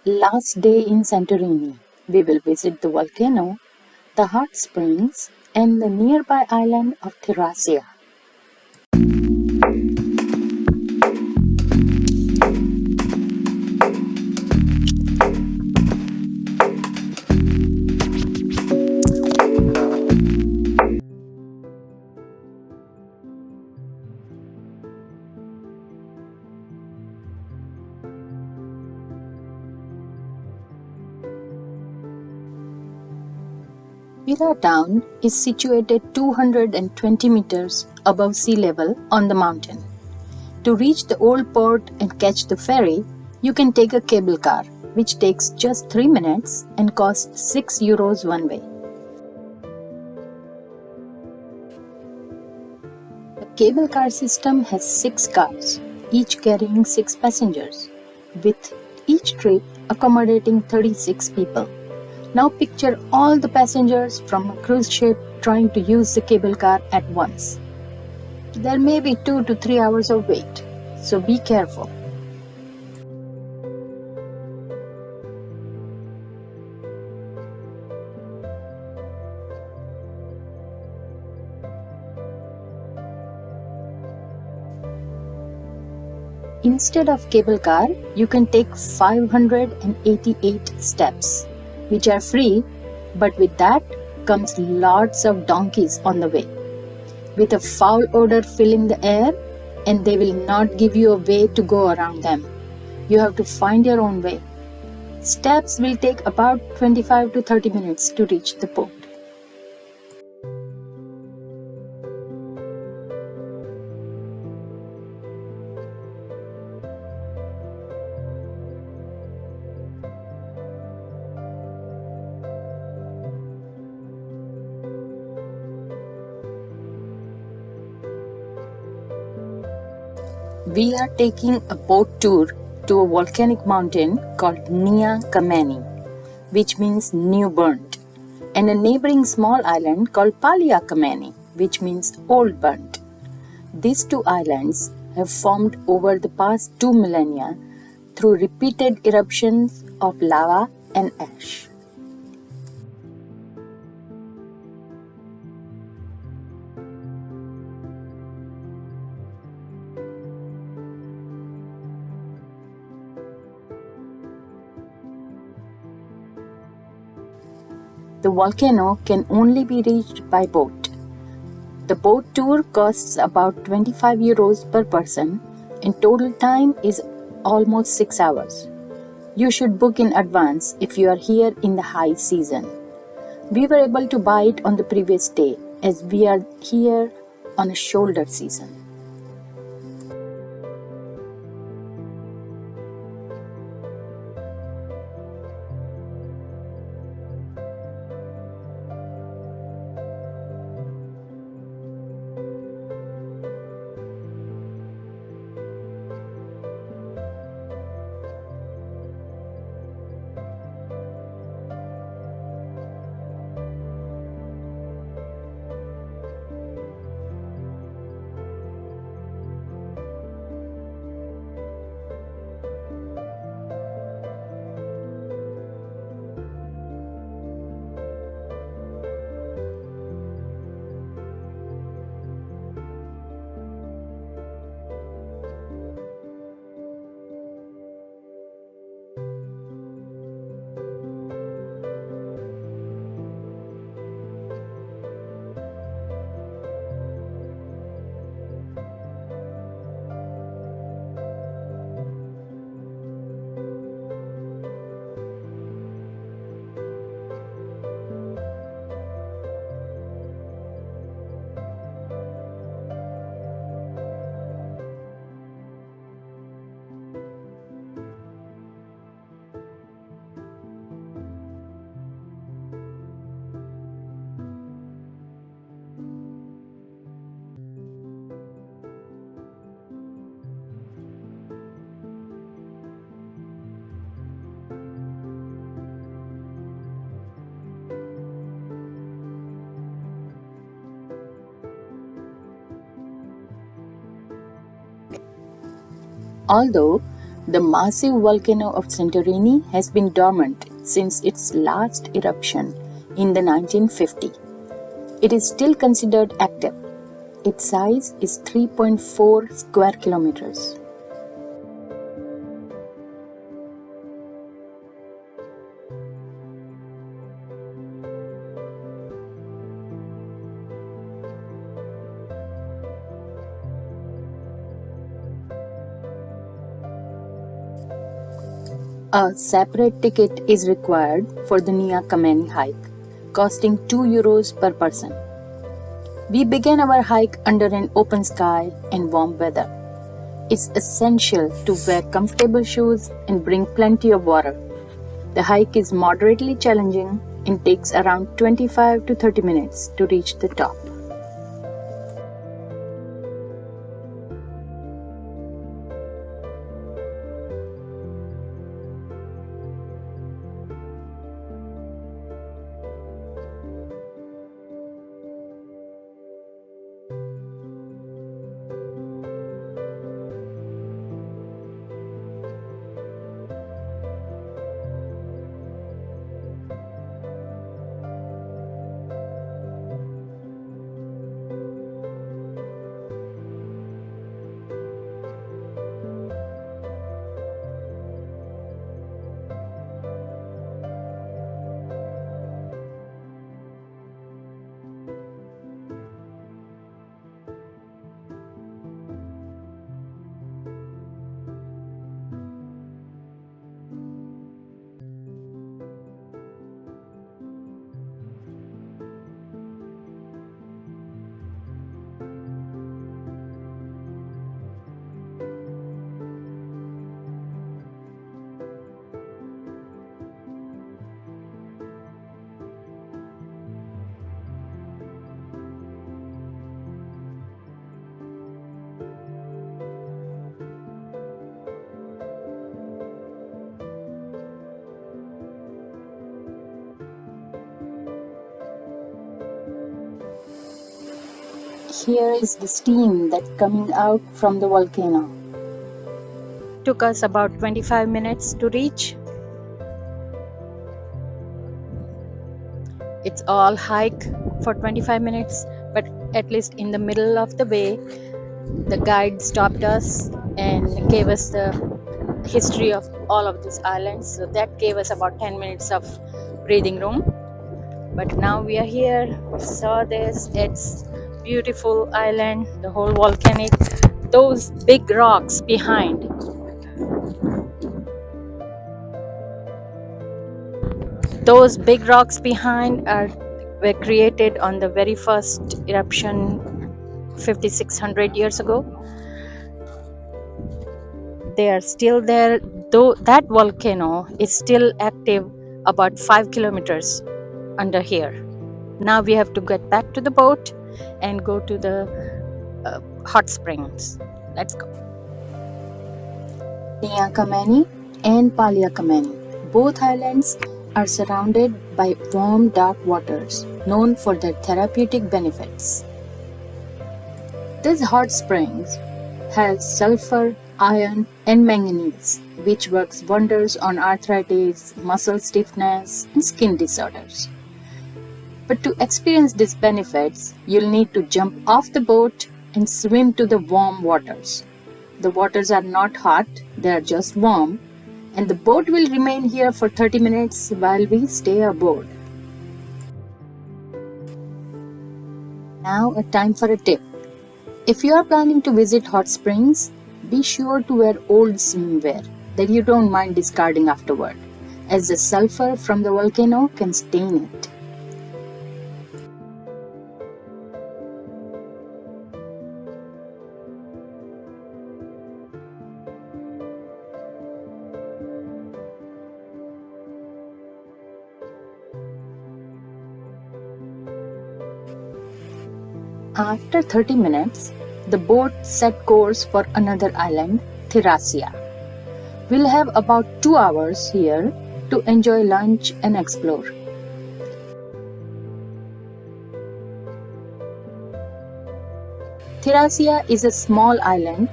Last day in Santorini, we will visit the volcano, the hot springs, and the nearby island of Thirassia. Vira town is situated 220 meters above sea level on the mountain. To reach the old port and catch the ferry, you can take a cable car, which takes just 3 minutes and costs €6 one way. The cable car system has 6 cars, each carrying 6 passengers, with each trip accommodating 36 people. Now picture all the passengers from a cruise ship trying to use the cable car at once. There may be 2 to 3 hours of wait, so be careful. Instead of cable car, you can take 588 steps, which are free, but with that comes lots of donkeys on the way, with a foul odor filling the air, and they will not give you a way to go around them. You have to find your own way. Steps will take about 25 to 30 minutes to reach the port. We are taking a boat tour to a volcanic mountain called Nea Kameni, which means new burnt, and a neighboring small island called Palia Kameni, which means old burnt. These two islands have formed over the past 2 millennia through repeated eruptions of lava and ash. The volcano can only be reached by boat. The boat tour costs about €25 per person, and total time is almost 6 hours. You should book in advance if you are here in the high season. We were able to buy it on the previous day as we are here on a shoulder season. Although The massive volcano of Santorini has been dormant since its last eruption in the 1950s. It is still considered active. Its size is 3.4 square kilometers. A separate ticket is required for the Nea Kameni hike, costing €2 per person. We began our hike under an open sky and warm weather. It's essential to wear comfortable shoes and bring plenty of water. The hike is moderately challenging and takes around 25 to 30 minutes to reach the top. Here is the steam that's coming out from the volcano. Took us about 25 minutes to reach. It's all hike for 25 minutes, but at least in the middle of the way, the guide stopped us and gave us the history of all of these islands. So that gave us about 10 minutes of breathing room. But now we are here. We saw this. It's beautiful island, the whole volcanic. Those big rocks behind. Those big rocks behind were created on the very first eruption 5,600 years ago. They are still there, though that volcano is still active about 5 kilometers under here. Now we have to get back to the boat and go to the hot springs. Let's go. Nea Kameni and Palia Kameni. Both islands are surrounded by warm dark waters known for their therapeutic benefits. These hot springs have sulfur, iron and manganese, which works wonders on arthritis, muscle stiffness and skin disorders. But to experience these benefits, you'll need to jump off the boat and swim to the warm waters. The waters are not hot, they are just warm, and the boat will remain here for 30 minutes while we stay aboard. Now a time for a tip. If you are planning to visit hot springs, be sure to wear old swimwear that you don't mind discarding afterward, as the sulfur from the volcano can stain it. After 30 minutes, the boat set course for another island, Thirassia. We'll have about 2 hours here to enjoy lunch and explore. Thirassia is a small island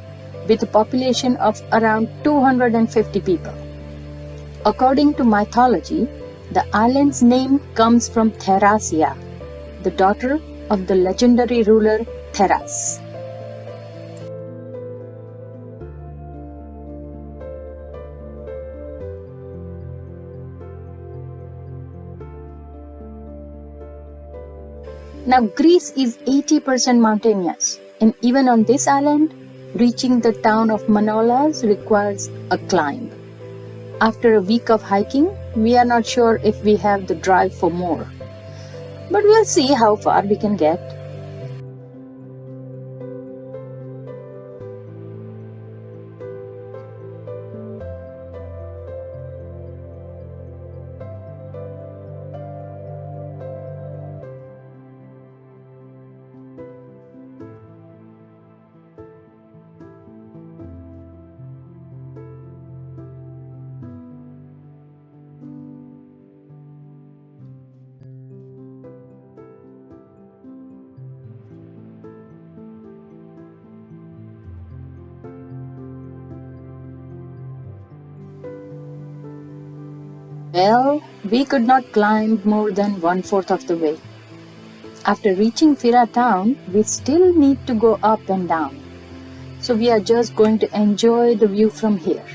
with a population of around 250 people. According to mythology, the island's name comes from Thirassia, the daughter of the legendary ruler Therass. Now, Greece is 80% mountainous, and even on this island, reaching the town of Manolas requires a climb. After a week of hiking, we are not sure if we have the drive for more, but we'll see how far we can get. Well, we could not climb more than 1/4 of the way. After reaching Fira town, we still need to go up and down. So we are just going to enjoy the view from here.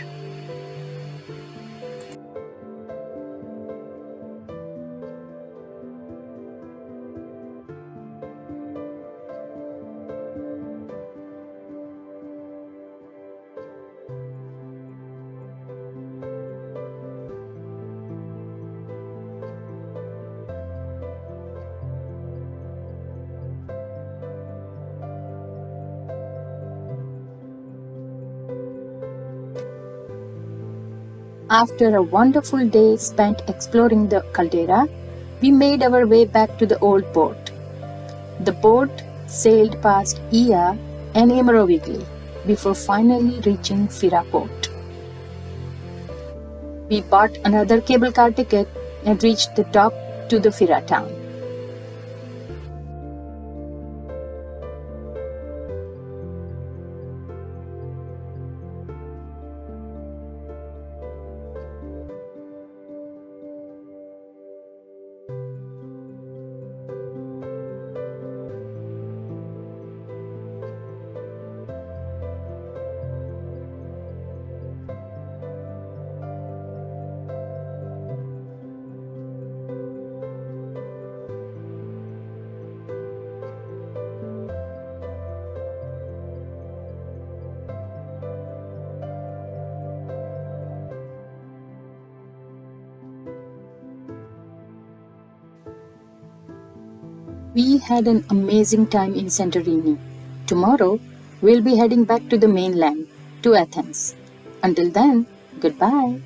After a wonderful day spent exploring the caldera, we made our way back to the old port. The boat sailed past Ia and Imrovigli before finally reaching Fira port. We bought another cable car ticket and reached the top to the Fira town. We had an amazing time in Santorini. Tomorrow, we'll be heading back to the mainland, to Athens. Until then, goodbye.